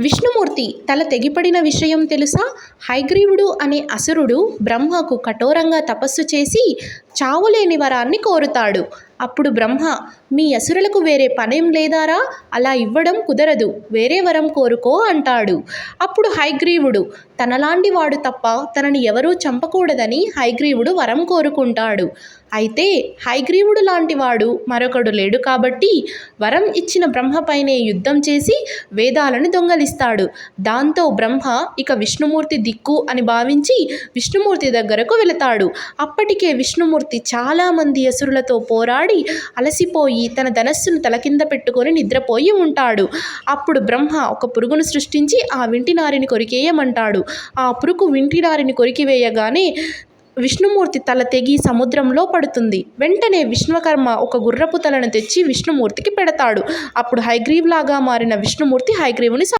విష్ణుమూర్తి తల తెగిపడిన విషయం తెలుసా? హయగ్రీవుడు అనే అసురుడు బ్రహ్మకు కఠోరంగా తపస్సు చేసి చావులేని వరాన్ని కోరుతాడు. అప్పుడు బ్రహ్మ, మీ అసురులకు వేరే పనేం లేదారా? అలా ఇవ్వడం కుదరదు, వేరే వరం కోరుకో అంటాడు. అప్పుడు హయగ్రీవుడు, తనలాంటి వాడు తప్ప తనని ఎవరూ చంపకూడదని హయగ్రీవుడు వరం కోరుకుంటాడు. అయితే హయగ్రీవుడు లాంటి వాడు మరొకడు లేడు కాబట్టి వరం ఇచ్చిన బ్రహ్మపైనే యుద్ధం చేసి వేదాలను దొంగలిస్తాడు. దాంతో బ్రహ్మ ఇక విష్ణుమూర్తి దిక్కు అని భావించి విష్ణుమూర్తి దగ్గరకు వెళతాడు. అప్పటికే విష్ణుమూర్తి చాలామంది అసురులతో పోరాడి అలసిపోయి తన ధనస్సును తలకింద పెట్టుకొని నిద్రపోయి ఉంటాడు. అప్పుడు బ్రహ్మ ఒక పురుగును సృష్టించి ఆ వింటినారిని కొరికేయమంటాడు. ఆ పురుగు వింటినారిని కొరికివేయగానే విష్ణుమూర్తి తల తెగి సముద్రంలో పడుతుంది. వెంటనే విశ్వకర్మ ఒక గుర్రపు తలను తెచ్చి విష్ణుమూర్తికి పెడతాడు. అప్పుడు హయగ్రీవులాగా మారిన విష్ణుమూర్తి హయగ్రీవుని